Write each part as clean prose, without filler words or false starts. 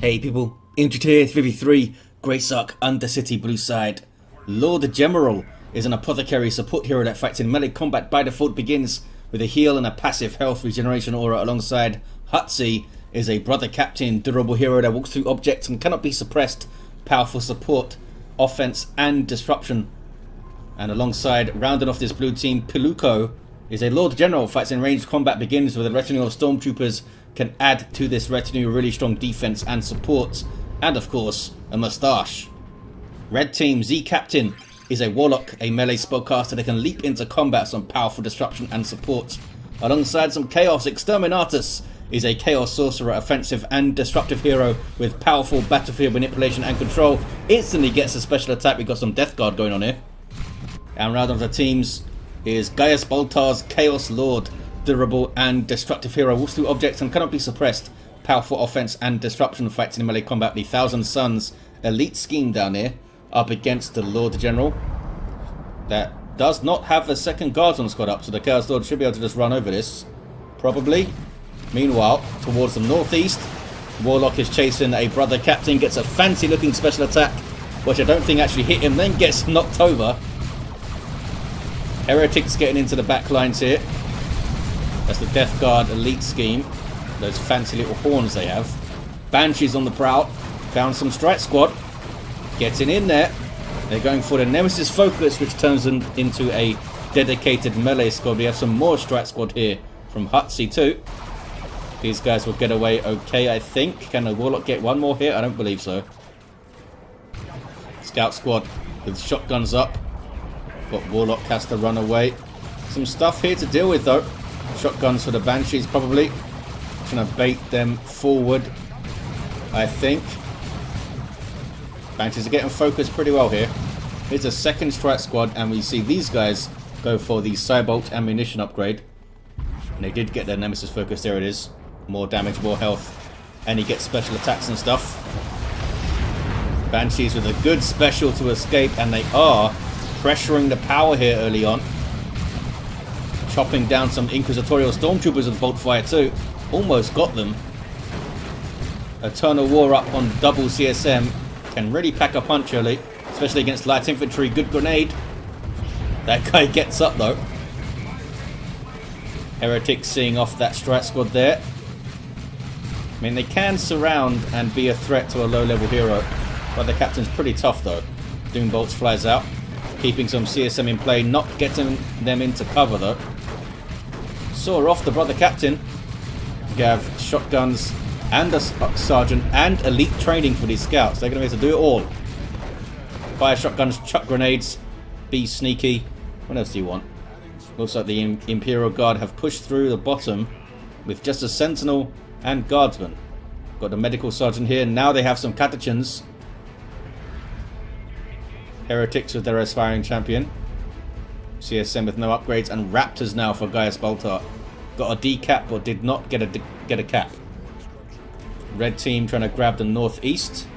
Hey people, Tier 53, Graesark, Undercity Blue Side. Lord Gemeral is an Apothecary support hero that fights in melee combat by default, begins with a heal and a passive health regeneration aura alongside Hutsy is a brother captain durable hero that walks through objects and cannot be suppressed, powerful support, offense and disruption. And alongside, rounding off this blue team, Piluco is a Lord General, fights in ranged combat, begins with a retinue of stormtroopers, can add to this retinue really strong defense and support, and of course, a moustache. Red team Z Captain is a Warlock, a melee spellcaster that can leap into combat, some powerful disruption and support. Alongside some Chaos, Exterminatus is a Chaos Sorcerer, offensive and disruptive hero with powerful battlefield manipulation and control. Instantly gets a special attack. We've got some Death Guard going on here. And round of the teams is Gaius Baltar's Chaos Lord, durable and destructive hero, walks through objects and cannot be suppressed, powerful offense and disruption, fights in melee combat. The Thousand Suns elite scheme down here up against the Lord General that does not have a second Guardsman squad up, so the Chaos Lord should be able to just run over this, probably. Meanwhile, towards the northeast, Warlock is chasing a brother captain, gets a fancy looking special attack, which I don't think actually hit him, then gets knocked over. Heretics getting into the back lines here. That's the Death Guard elite scheme. Those fancy little horns they have. Banshees on the prowl. Found some strike squad. Getting in there. They're going for the Nemesis focus, which turns them into a dedicated melee squad. We have some more strike squad here from Hutsy too. These guys will get away okay, I think. Can the Warlock get one more hit? I don't believe so. Scout squad with shotguns up. But Warlock has to run away. Some stuff here to deal with though. Shotguns for the Banshees probably. Trying to bait them forward, I think. Banshees are getting focused pretty well here. Here's a second strike squad and we see these guys go for the Cybolt ammunition upgrade. And they did get their Nemesis focus, there it is. More damage, more health. And he gets special attacks and stuff. Banshees with a good special to escape, and they are pressuring the power here early on. Chopping down some Inquisitorial Stormtroopers with bolt fire too. Almost got them. Eternal War up on double CSM. Can really pack a punch early, especially against light infantry. Good grenade. That guy gets up though. Heretics seeing off that strike squad there. I mean, they can surround and be a threat to a low level hero, but the captain's pretty tough though. Doom bolts flies out, keeping some CSM in play, not getting them into cover though. Saw off the brother captain. We have shotguns and a sergeant and elite training for these scouts. They're going to be able to do it all. Fire shotguns, chuck grenades, be sneaky. What else do you want? Looks like the Imperial Guard have pushed through the bottom with just a sentinel and guardsman. Got the medical sergeant here. Now they have some catechins. Heretics with their aspiring champion. CSM with no upgrades, and Raptors now for Gaius Baltar. Got a decap but did not get a cap. Red team trying to grab the northeast.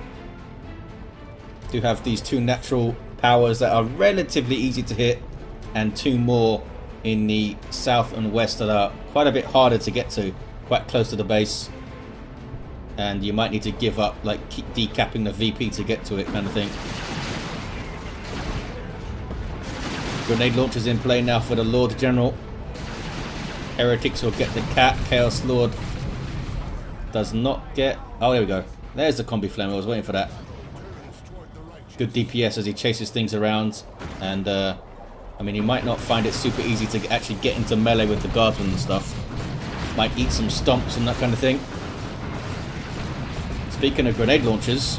Do have these two natural powers that are relatively easy to hit, and two more in the south and west that are quite a bit harder to get to, quite close to the base, and you might need to give up, like keep decapping the VP to get to it kind of thing. Grenade launchers in play now for the Lord General. Heretics will get the cap. Chaos Lord does not get... Oh, there we go. There's the combi flame. I was waiting for that. Good DPS as he chases things around. And, I mean, he might not find it super easy to actually get into melee with the guardsmen and stuff. Might eat some stomps and that kind of thing. Speaking of grenade launchers,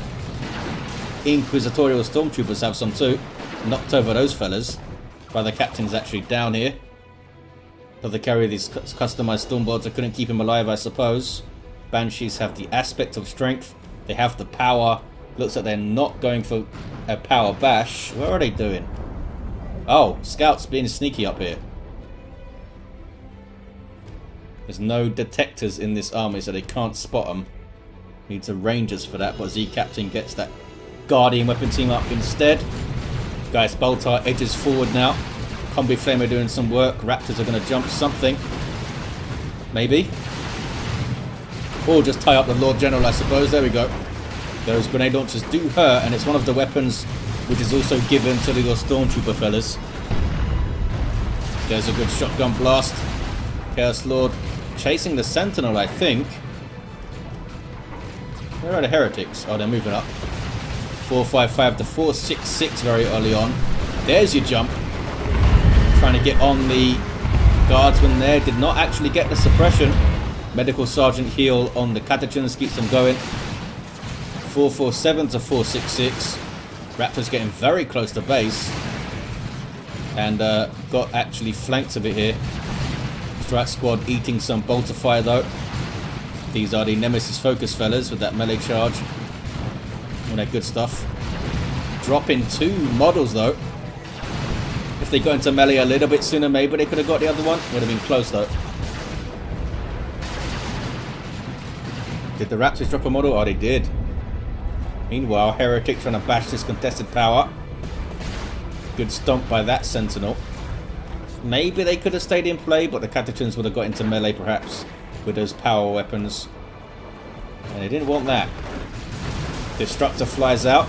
Inquisitorial Stormtroopers have some too. Knocked over those fellas. Brother captain's actually down here. But they carry these customized stormboards. I couldn't keep him alive, I suppose. Banshees have the aspect of strength. They have the power. Looks like they're not going for a power bash. What are they doing? Oh, scouts being sneaky up here. There's no detectors in this army, so they can't spot them. Needs a rangers for that, but Z Captain gets that Guardian weapon team up instead. Gaius Baltar edges forward now. Combi Flame are doing some work. Raptors are going to jump something. Maybe. Or just tie up the Lord General, I suppose. There we go. Those grenade launchers do hurt, and it's one of the weapons which is also given to your stormtrooper fellas. There's a good shotgun blast. Chaos Lord chasing the Sentinel, I think. Where are the heretics? Oh, they're moving up. 455 to 466 very early on. There's your jump. Trying to get on the guardsman there. Did not actually get the suppression. Medical Sergeant heal on the Catechins keeps them going. 447 to 466. Raptors getting very close to base. And got actually flanked a bit here. Strat Squad eating some bolter fire though. These are the Nemesis Focus fellas with that melee charge. All that good stuff. Dropping 2 models though. If they got into melee a little bit sooner, maybe they could have got the other one. Would have been close though. Did the Raptors drop a model? Oh, they did. Meanwhile, Heretic trying to bash this contested power. Good stomp by that Sentinel. Maybe they could have stayed in play, but the Catechins would have got into melee perhaps with those power weapons. And they didn't want that. Destructor flies out.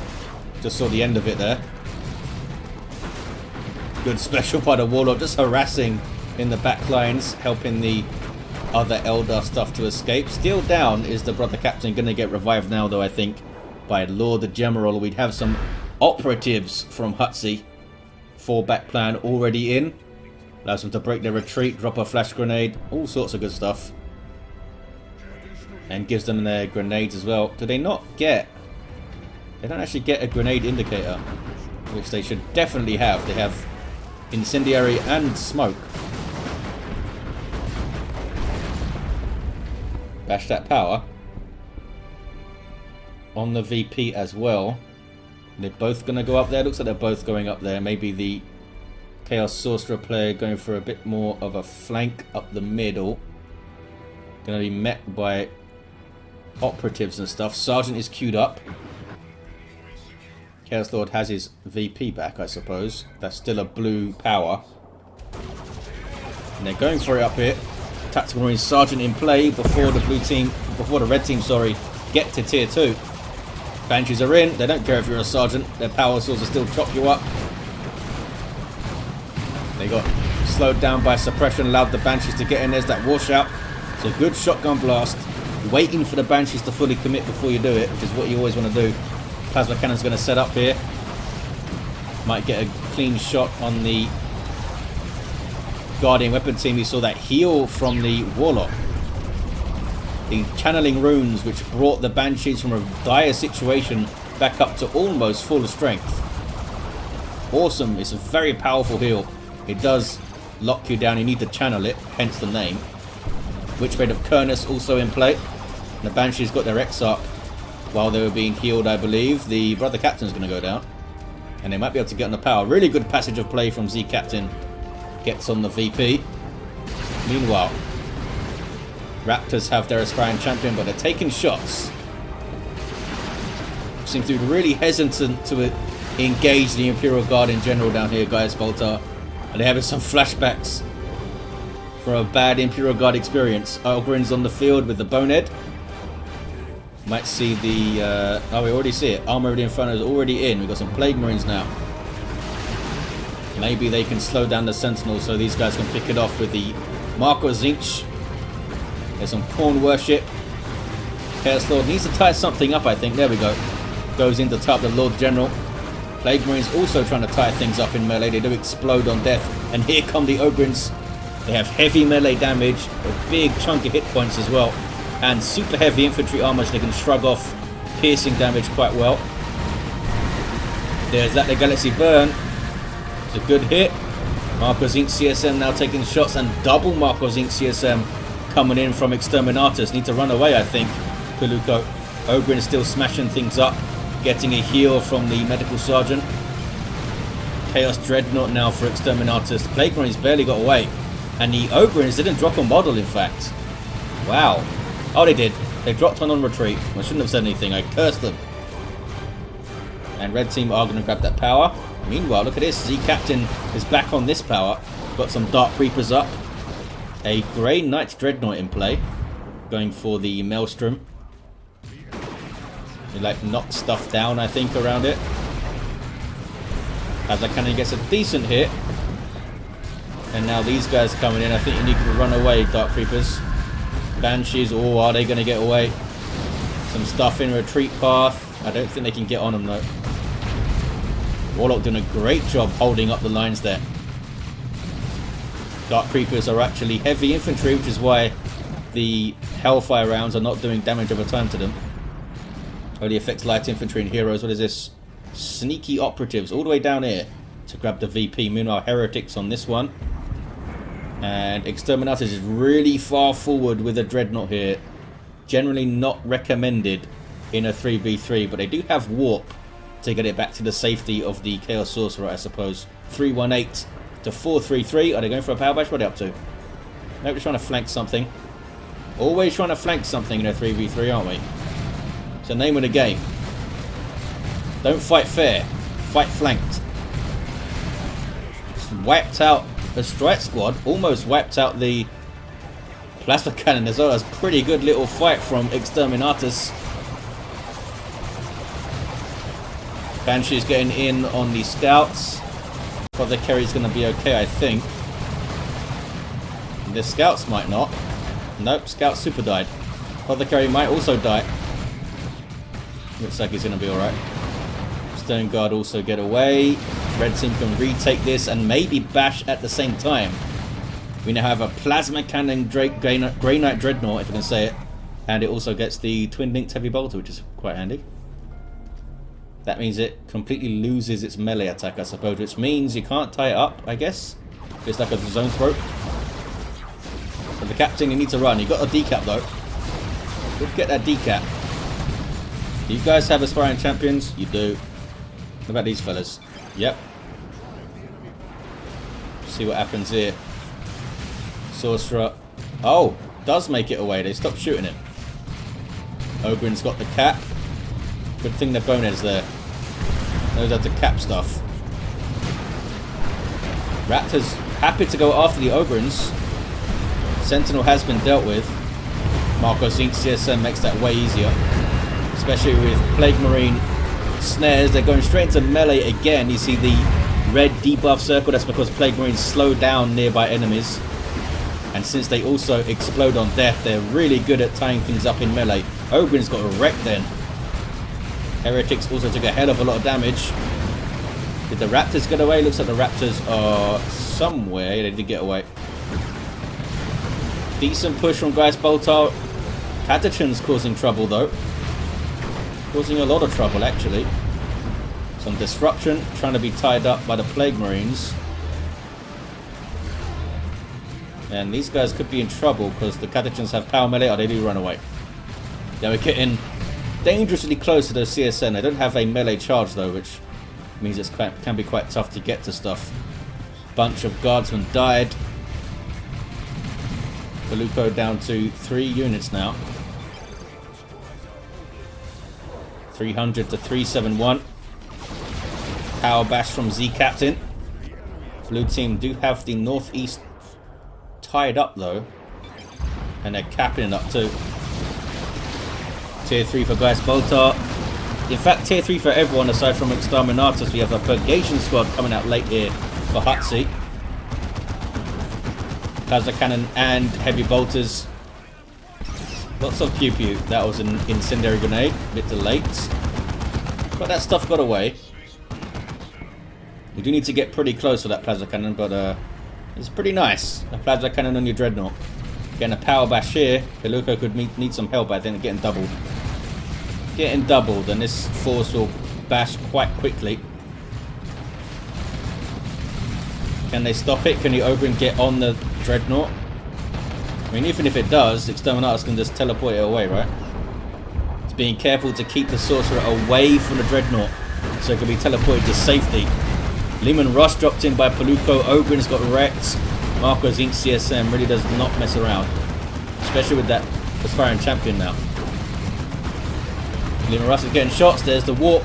Just saw the end of it there. Good special by the Warlock, just harassing in the back lines, helping the other Eldar stuff to escape. Still down is the Brother Captain, going to get revived now though, I think, by Lord the Gemeral. We'd have some operatives from Hutsy. Fallback plan already in. Allows them to break their retreat, drop a flash grenade, all sorts of good stuff. And gives them their grenades as well. Do they not get... They don't actually get a grenade indicator, which they should definitely have. They have incendiary and smoke. Bash that power. On the VP as well. They're both going to go up there. Looks like they're both going up there. Maybe the Chaos Sorcerer player going for a bit more of a flank up the middle. Going to be met by operatives and stuff. Sergeant is queued up. Chaos Lord has his VP back, I suppose. That's still a blue power. And they're going for it up here. Tactical Marine Sergeant in play before the blue team, before the red team, sorry, get to tier 2. Banshees are in. They don't care if you're a sergeant. Their power swords will still chop you up. They got slowed down by suppression, allowed the Banshees to get in. There's that washout. It's a good shotgun blast. Waiting for the Banshees to fully commit before you do it, which is what you always want to do. Plasma Cannon's going to set up here. Might get a clean shot on the Guardian weapon team. We saw that heal from the Warlock. The channeling runes which brought the Banshees from a dire situation back up to almost full strength. Awesome. It's a very powerful heal. It does lock you down. You need to channel it, hence the name. Witchblade of Kernus also in play. And the Banshees got their Exarch while they were being healed, I believe. The Brother Captain's going to go down. And they might be able to get on the power. Really good passage of play from Z Captain. Gets on the VP. Meanwhile, Raptors have their aspiring champion, but they're taking shots. Seem to be really hesitant to engage the Imperial Guard in general down here, Gaius Baltar. And they're having some flashbacks for a bad Imperial Guard experience. Ogrin's on the field with the Bonehead. Might see the... oh, we already see it. Armored Inferno is already in. We've got some Plague Marines now. Maybe they can slow down the Sentinel so these guys can pick it off with the Marco Zinch. There's some Pawn Worship. Chaos Lord needs to tie something up, I think. There we go. Goes in to tie up the Lord General. Plague Marines also trying to tie things up in melee. They do explode on death. And here come the Ogrins. They have heavy melee damage. A big chunk of hit points as well. And super heavy infantry armor so they can shrug off piercing damage quite well. There's that the Galaxy Burn. It's a good hit. Marco Zinch CSM now taking shots. And double Marco Zinch CSM coming in from Exterminatus. Need to run away, I think. Piluco. Ogrin still smashing things up. Getting a heal from the Medical Sergeant. Chaos Dreadnought now for Exterminatus. The Plague Marines barely got away. And the Ogrins didn't drop a model, in fact. Wow. Oh, they did. They dropped one on retreat. I shouldn't have said anything. I cursed them. And red team are going to grab that power. Meanwhile, look at this. Z Captain is back on this power. Got some Dark Reapers up. A Grey Knight Dreadnought in play. Going for the Maelstrom. It like knocks stuff down, I think, around it. As that cannon gets a decent hit. And now these guys coming in. I think you need to run away, Dark Creepers. Banshees, oh, are they going to get away? Some stuff in retreat path. I don't think they can get on them though. Warlock doing a great job holding up the lines there. Dark Creepers are actually heavy infantry, which is why the Hellfire rounds are not doing damage over time to them. Only affects light infantry and heroes. What is this? Sneaky operatives all the way down here to grab the VP. Meanwhile, heretics on this one. And Exterminatus is really far forward with a Dreadnought here. Generally not recommended in a 3v3, but they do have warp to get it back to the safety of the Chaos Sorcerer, I suppose. 318 to 433. Are they going for a power bash? What are they up to? Nope, we're trying to flank something. Always trying to flank something in a 3v3, aren't we? It's the name of the game. Don't fight fair. Fight flanked. Just wiped out the strike squad. Almost wiped out the plasma cannon as well. That's a pretty good little fight from Exterminatus. Banshee's getting in on the scouts. Apothecary's going to be okay, I think. The scouts might not. Nope, scout super died. Apothecary might also die. Looks like he's going to be alright. Stone Guard also get away. Red team can retake this and maybe bash at the same time. We now have a plasma cannon Grey Knight Dreadnought, if I can say it. And it also gets the twin linked heavy bolter, which is quite handy. That means it completely loses its melee attack, I suppose, which means you can't tie it up, I guess. It's like a zone throat. But the captain, you need to run. You got a decap though. Good, get that decap. Do you guys have aspiring champions? You do. What about these fellas? Yep. See what happens here. Sorcerer. Oh, does make it away. They stopped shooting him. Ogren's got the cap. Good thing the bonehead's there. Those are the cap stuff. Raptors happy to go after the Ogrins. Sentinel has been dealt with. Marcos Inc. CSM makes that way easier. Especially with Plague Marine snares. They're going straight into melee again. You see the red debuff circle. That's because Plague Marines slow down nearby enemies. And since they also explode on death, they're really good at tying things up in melee. Ogren's got a wreck then. Heretics also took a hell of a lot of damage. Did the Raptors get away? Looks like the Raptors are somewhere. They did get away. Decent push from Gaius Baltar. Catachan's causing trouble though. Causing a lot of trouble actually. Some disruption. Trying to be tied up by the Plague Marines. And these guys could be in trouble because the Catachans have power melee. Oh, they do run away. Yeah, we're getting dangerously close to the CSN. They don't have a melee charge though, which means it can be quite tough to get to stuff. Bunch of guardsmen died. Piluco down to 3 units now. 300 to 371. Power bash from Z Captain. Blue team do have the northeast tied up though, and they're capping it up too. Tier 3 for Gaius Baltar. In fact, tier 3 for everyone aside from Exterminatus. We have a Purgation squad coming out late here for Hutsy. Plasma cannon and heavy bolters. Lots of pew pew. That was an incendiary grenade. A bit too late, but that stuff got away. You do need to get pretty close for that plasma cannon, but it's pretty nice. A plasma cannon on your Dreadnought. Getting a power bash here. Piluco could need some help, I think, getting doubled. Getting doubled, and this force will bash quite quickly. Can they stop it? Can the Ogren get on the Dreadnought? I mean, even if it does, Exterminatus can just teleport it away, right? It's being careful to keep the Sorcerer away from the Dreadnought so it can be teleported to safety. Lehman Rush dropped in by Piluco. Ogren's got wrecked. Marcos Inc. CSM really does not mess around. Especially with that aspiring champion now. Lehman Rush is getting shots. There's the warp.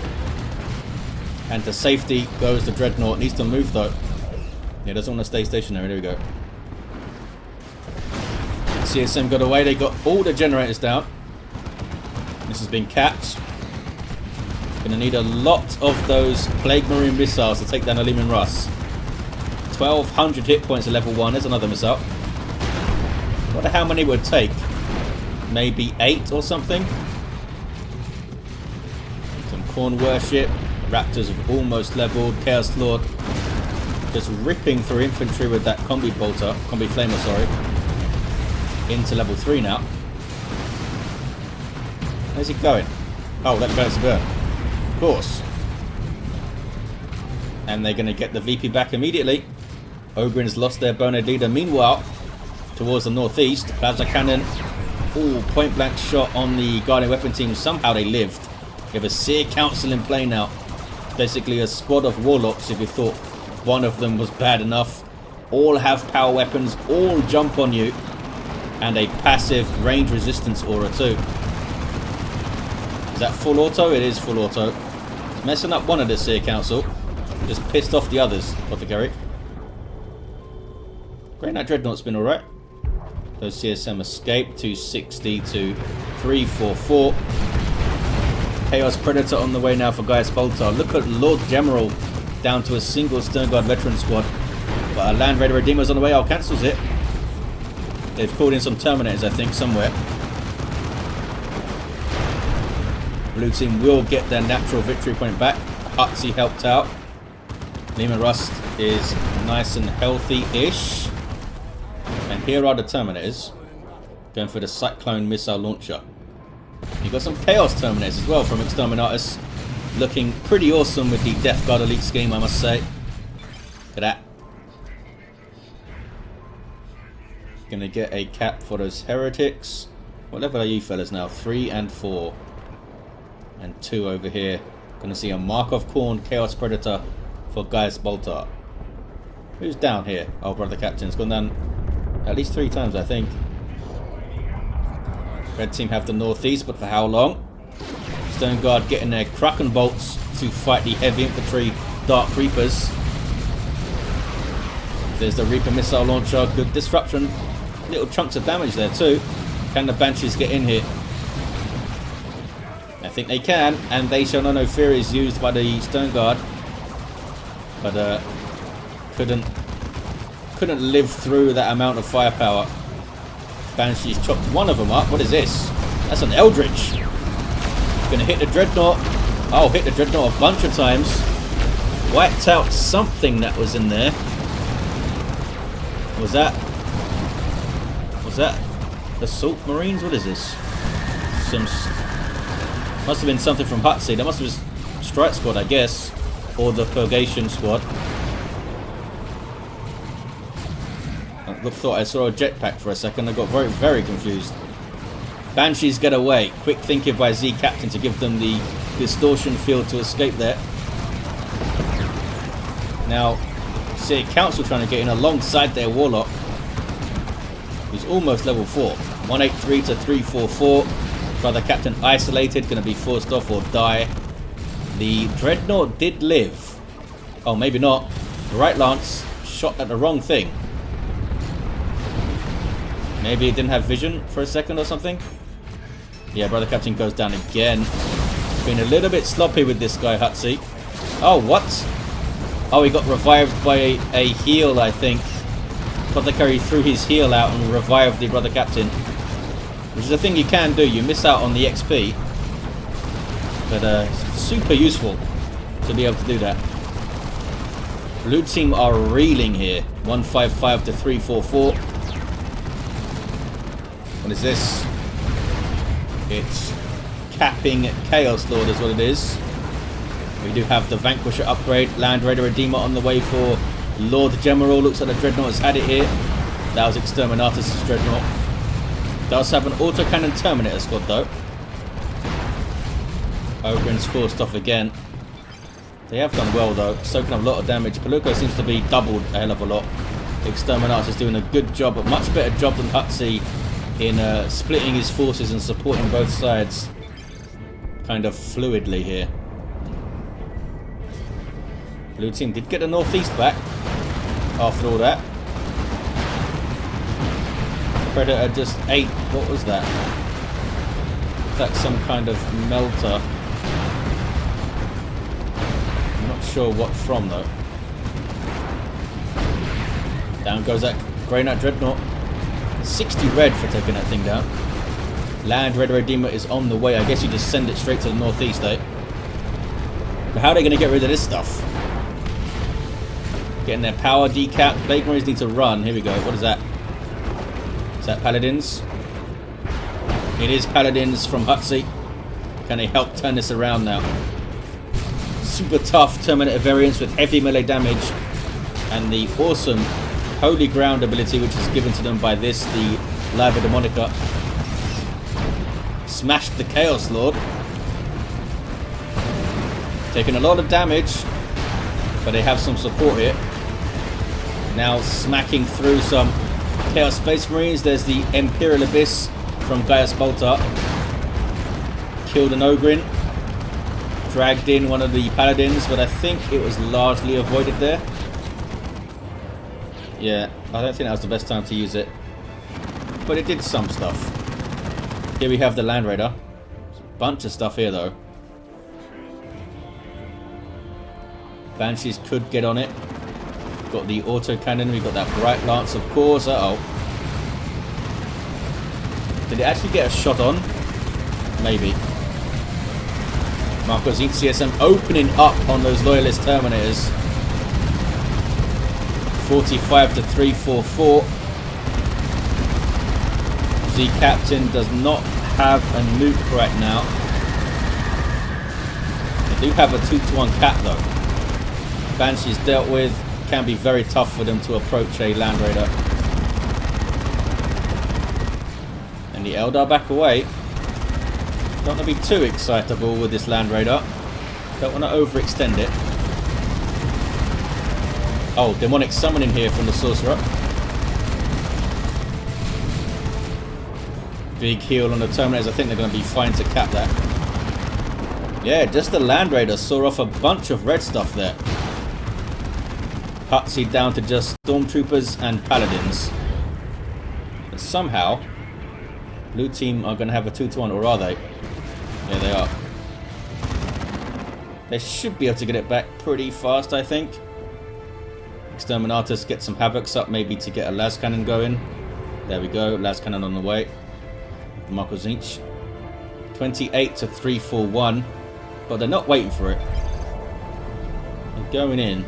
And to safety goes the Dreadnought. Needs to move though. Yeah, doesn't want to stay stationary. There we go. CSM got away. They got all the generators down. This has been capped. Gonna need a lot of those Plague Marine missiles to take down a Leman Russ. 1200 hit points at level 1. There's another missile. Wonder how many it would take. Maybe 8 or something. Some Corn Worship. Raptors have almost leveled. Chaos Lord just ripping through infantry with that Combi Flamer, sorry. Into level 3 now. Where's he going? Oh, that goes to burn. Of course. And they're going to get the VP back immediately. Ogren's lost their bonehead leader. Meanwhile, towards the northeast, Plasma Cannon. Ooh, point blank shot on the Guardian Weapon team. Somehow they lived. You have a Seer Council in play now. Basically a squad of Warlocks if you thought one of them was bad enough. All have power weapons, all jump on you. And a passive range resistance aura too. Is that full auto? It is full auto. It's messing up one of the Seer Council. Just pissed off the others, Apothecary. Great Knight Dreadnought's been alright. Those CSM escaped. 260 to 344. Chaos Predator on the way now for Gaius Baltar. Look at Lord Gemeral down to a single Stern Guard veteran squad. But a Land Raider Redeemer's on the way. Oh, cancels it. They've called in some Terminators, I think, somewhere. Blue team will get their natural victory point back. Hutsy helped out. Leman Russ is nice and healthy-ish. And here are the Terminators. Going for the Cyclone Missile Launcher. You've got some Chaos Terminators as well from Exterminatus. Looking pretty awesome with the Death Guard Elite scheme, I must say. Look at that. Gonna get a cap for those Heretics. What level are you fellas now? 3 and 4. And 2 over here. Gonna see a Mark of Khorne Chaos Predator for Gaius Baltar. Who's down here? Oh, Brother Captain's gone down at least 3 times, I think. Red team have the northeast, but for how long? Stone Guard getting their Kraken bolts to fight the heavy infantry Dark Reapers. There's the Reaper missile launcher. Good disruption. Little chunks of damage there too. Can the Banshees get in here? I think they can, and They Shall Know No Fear is used by the Stone Guard, but couldn't live through that amount of firepower. Banshees chopped one of them up. What is this? That's an Eldritch. Gonna hit the Dreadnought. Oh, hit the Dreadnought a bunch of times. Wiped out something that was in there. Was that Assault Marines? What is this? Must have been something from Hutsy. That must have been Strike Squad, I guess. Or the Purgation Squad. I thought I saw a jetpack for a second. I got very, very confused. Banshees get away. Quick thinking by Z Captain to give them the distortion field to escape there. Now, see Council trying to get in alongside their Warlock, who's almost level 4. 183 to 344. Brother Captain isolated, going to be forced off or die. The Dreadnought did live. Oh, maybe not. The right lance shot at the wrong thing. Maybe it didn't have vision for a second or something. Yeah, Brother Captain goes down again. Been a little bit sloppy with this guy, Hutsy. Oh, what? Oh, he got revived by a heal, I think. Apothecary threw his heal out and revived the Brother Captain. Which is a thing you can do. You miss out on the XP. But super useful to be able to do that. Blue team are reeling here. 155 to 344. What is this? It's capping Chaos Lord is what it is. We do have the Vanquisher upgrade. Land Raider Redeemer on the way for Lord Gemeral. Looks like the Dreadnought has had it here. That was Exterminatus' Dreadnought. Does have an autocannon Terminator squad though. Ogren's forced off again. They have done well though, soaking up a lot of damage. Piluco seems to be doubled a hell of a lot. Exterminatus is doing a good job, a much better job than Hutsy in splitting his forces and supporting both sides kind of fluidly here. Blue team did get the northeast back after all that. Predator just ate, what was that? That's some kind of melter. sure what from though. Down goes that Grey Knight Dreadnought. 60 red for taking that thing down. Land Red Redeemer is on the way. I guess you just send it straight to the northeast, eh? But how are they going to get rid of this stuff? Getting their power decap. Blade Marines need to run. Here we go. What is that? Is that Paladins? It is Paladins from Hutsy. Can they help turn this around now? Super tough Terminator variants with heavy melee damage. And the awesome Holy Ground ability, which is given to them by this, the Liva Demonica. Smashed the Chaos Lord. Taking a lot of damage, but they have some support here. Now smacking through some Chaos Space Marines. There's the Imperial Abyss from Gaius Baltar. Killed an Ogrin. Dragged in one of the Paladins, but I think it was largely avoided there. Yeah, I don't think that was the best time to use it. But it did some stuff. Here we have the Land Raider. Bunch of stuff here though. Banshees could get on it. Got the auto cannon. We've got that Bright Lance, of course. Uh-oh. Did it actually get a shot on? Maybe. Marcos CSM opening up on those Loyalist Terminators. 45 to 344. The captain does not have a nuke right now. They do have a 2-to-1 cap though. Banshees dealt with. Can be very tough for them to approach a Land Raider. And the Eldar back away. Don't want to be too excitable with this Land Raider. Don't want to overextend it. Oh, demonic summoning here from the Sorcerer. Big heal on the Terminators. I think they're going to be fine to cap that. Yeah, just the Land Raider saw off a bunch of red stuff there. Hutsy down to just Stormtroopers and Paladins. But somehow, blue team are going to have a 2-to-1, or are they? Yeah, they are. They should be able to get it back pretty fast, I think. Exterminatus get some Havocs up, maybe to get a las cannon going. There we go, las cannon on the way. Marco Zinch. 28 to 341, but they're not waiting for it. They're going in.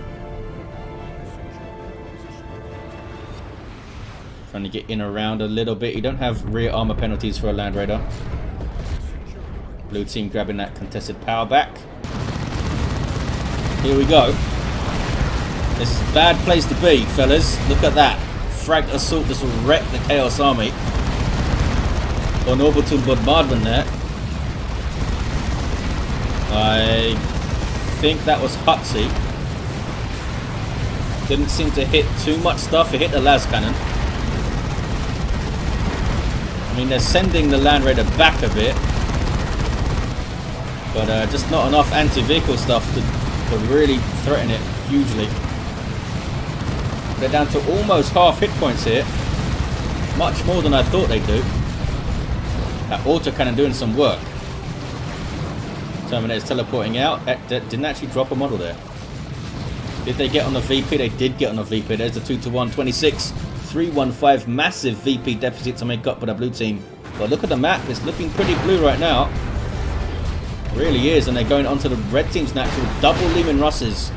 Trying to get in around a little bit. You don't have rear armor penalties for a Land Raider. Blue team grabbing that contested power back. Here we go. This is a bad place to be, fellas. Look at that. Frag assault. This will wreck the Chaos Army. On orbital bombardment there. I think that was Hutsy. Didn't seem to hit too much stuff. It hit the las cannon. I mean, they're sending the Land Raider back a bit. But just not enough anti-vehicle stuff to really threaten it hugely. They're down to almost half hit points here. Much more than I thought they'd do. That autocannon doing some work. Terminator's teleporting out. Didn't actually drop a model there. Did they get on the VP? They did get on the VP. There's the 2-to-1. 26. 315. Massive VP deficit to make up for the blue team. But look at the map. It's looking pretty blue right now. It really is. And they're going onto the red team's natural double Lehman Russes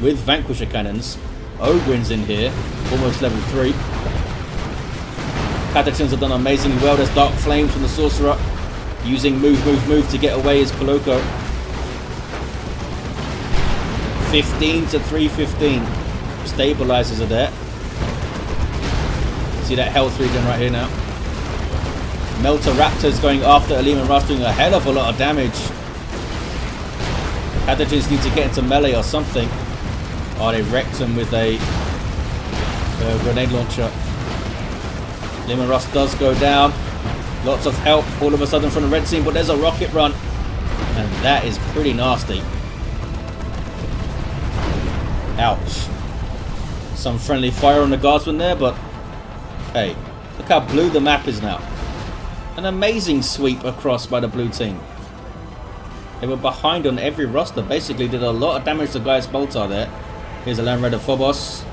with Vanquisher cannons. Ogrin's in here. Almost level 3. Catachans have done amazingly well. There's Dark Flames from the Sorcerer. Using move to get away is Piluco. 15 to 315. Stabilizers are there. See that health regen right here now. Melter Raptors going after a Lehman Russ, doing a hell of a lot of damage. Catachans need to get into melee or something. Oh, they wrecked him with a grenade launcher. Lehman Russ does go down. Lots of help all of a sudden from the red team, but there's a rocket run. And that is pretty nasty. Ouch. Some friendly fire on the guardsman there, but hey, look how blue the map is now. An amazing sweep across by the blue team. They were behind on every roster. Basically did a lot of damage to Gaius Baltar there. Here's a Land Raider Phobos.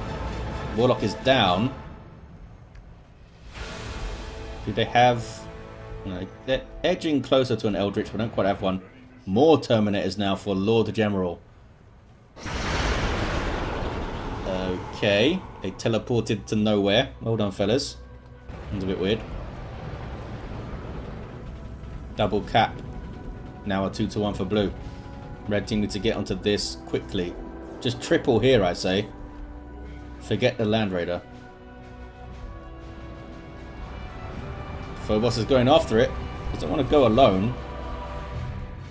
Warlock is down. Do they have... No, they're edging closer to an Eldritch, but don't quite have one. More Terminators now for Lord Gemeral. Okay. They teleported to nowhere. Well done, fellas. That's a bit weird. Double cap. Now a 2-1 for blue. Red team need to get onto this quickly. Just triple here, I say. Forget the Land Raider. Phobos is going after it. Doesn't want to go alone.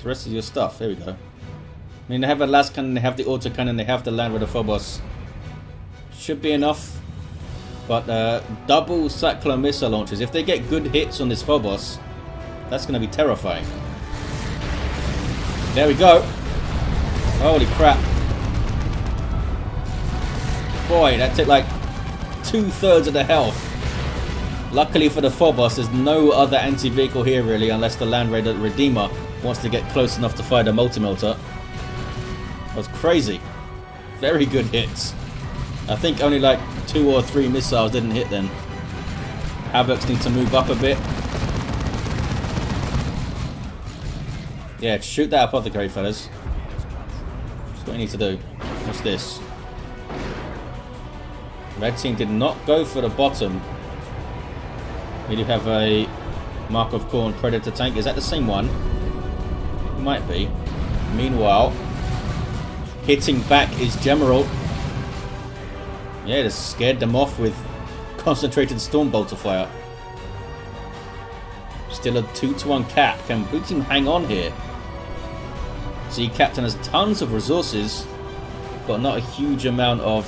The rest of your stuff. There we go. I mean, they have a las cannon, they have the auto cannon, they have the Land Raider Phobos. Should be enough. But double cyclone missile launches. If they get good hits on this Phobos, that's going to be terrifying. There we go. Holy crap. Boy, that took like 2/3 of the health. Luckily for the Phobos, there's no other anti-vehicle here really, unless the Land Raider Redeemer wants to get close enough to fire the multi-melter. That was crazy. Very good hits. I think only like 2 or 3 missiles didn't hit then. Havocs need to move up a bit. Yeah, shoot that Apothecary, fellas. That's what you need to do. What's this? Red team did not go for the bottom. We do have a Mark of Khorne Predator tank. Is that the same one? It might be. Meanwhile, hitting back is Gemeral. Yeah, just scared them off with concentrated Storm Bolter fire. Still a 2-1 cap. Can blue team hang on here? See, Captain has tons of resources, but not a huge amount of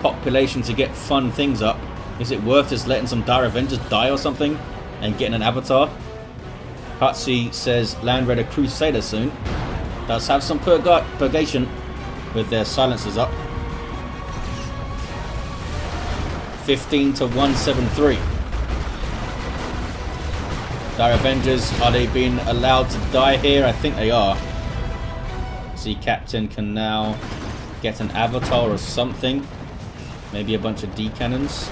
population to get fun things up. Is it worth just letting some Dire Avengers die or something and getting an Avatar? Hutsy says Land Raider Crusader soon. Does have some purgation with their silencers up. 15-173. Dire Avengers, are they being allowed to die here? I think they are. See, Captain can now get an Avatar or something. Maybe a bunch of D cannons.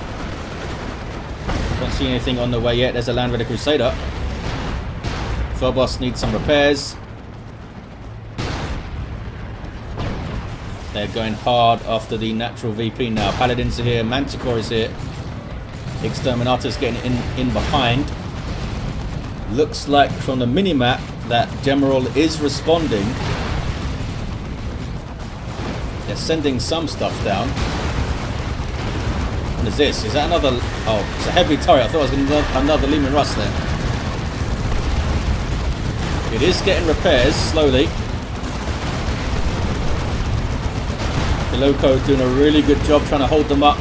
Don't see anything on the way yet. There's a Land Raider Crusader. Phobos needs some repairs. They're going hard after the natural VP now. Paladins are here. Manticore is here. Exterminatus getting in behind. Looks like from the mini-map that Gemeral is responding. They're sending some stuff down. What is this? Is that another... Oh, it's a heavy turret. I thought it was going to be another Lehman Russ there. It is getting repairs, slowly. Piluco doing a really good job trying to hold them up.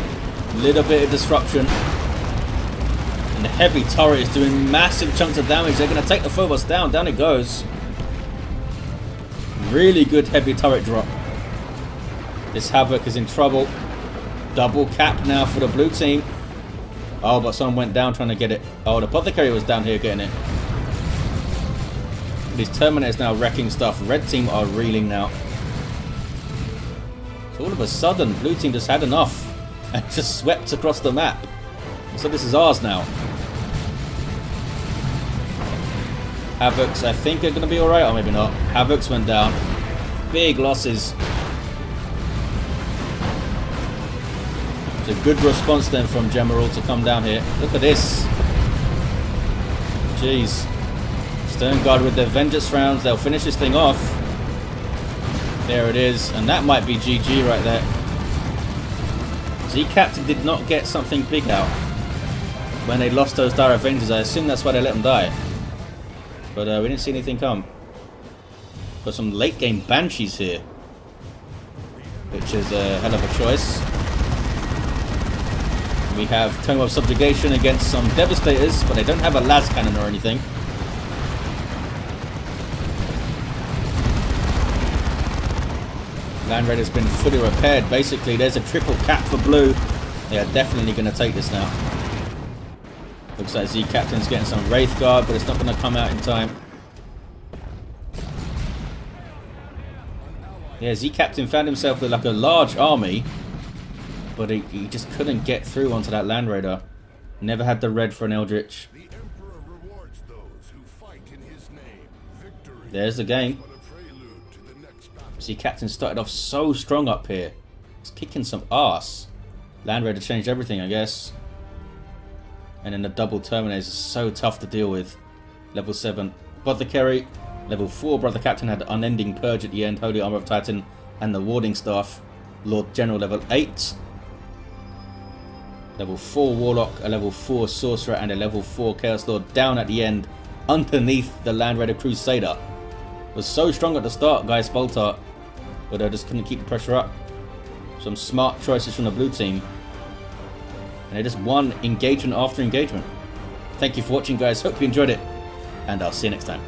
Little bit of disruption. And the heavy turret is doing massive chunks of damage. They're going to take the Phobos down. Down it goes. Really good heavy turret drop. This Havoc is in trouble. Double cap now for the blue team. Oh, but someone went down trying to get it. Oh, the Apothecary was down here getting it. These Terminators now wrecking stuff. Red team are reeling now. So all of a sudden, blue team just had enough and just swept across the map. So this is ours now. Havocs, I think, are going to be alright, or maybe not. Havocs went down. Big losses. It's a good response then from Gemeral to come down here. Look at this. Jeez. Stern Guard with their Vengeance rounds. They'll finish this thing off. There it is. And that might be GG right there. Z-Captain did not get something big out when they lost those Dire Avengers. I assume that's why they let them die. But we didn't see anything come. Got some late game Banshees here, which is a hell of a choice. We have Tome of Subjugation against some Devastators, but they don't have a las cannon or anything. Land Raider's been fully repaired. Basically, there's a triple cap for blue. They are definitely going to take this now. Looks like Z-Captain's getting some Wraith Guard, but it's not going to come out in time. Yeah, Z-Captain found himself with like a large army, but he just couldn't get through onto that Land Raider. Never had the red for an Eldritch. There's the game. Z-Captain started off so strong up here. He's kicking some ass. Land Raider changed everything, I guess. And then the double Terminators is so tough to deal with. Level 7 Apothecary. Level 4 Brother Captain had Unending Purge at the end. Holy Armor of Titan and the Warding Staff. Lord General level 8. Level 4 Warlock, a level 4 Sorcerer and a level 4 Chaos Lord down at the end underneath the Land Raider Crusader. Was so strong at the start, Gaius Baltar, but I just couldn't keep the pressure up. Some smart choices from the blue team. And they just won engagement after engagement. Thank you for watching, guys. Hope you enjoyed it. And I'll see you next time.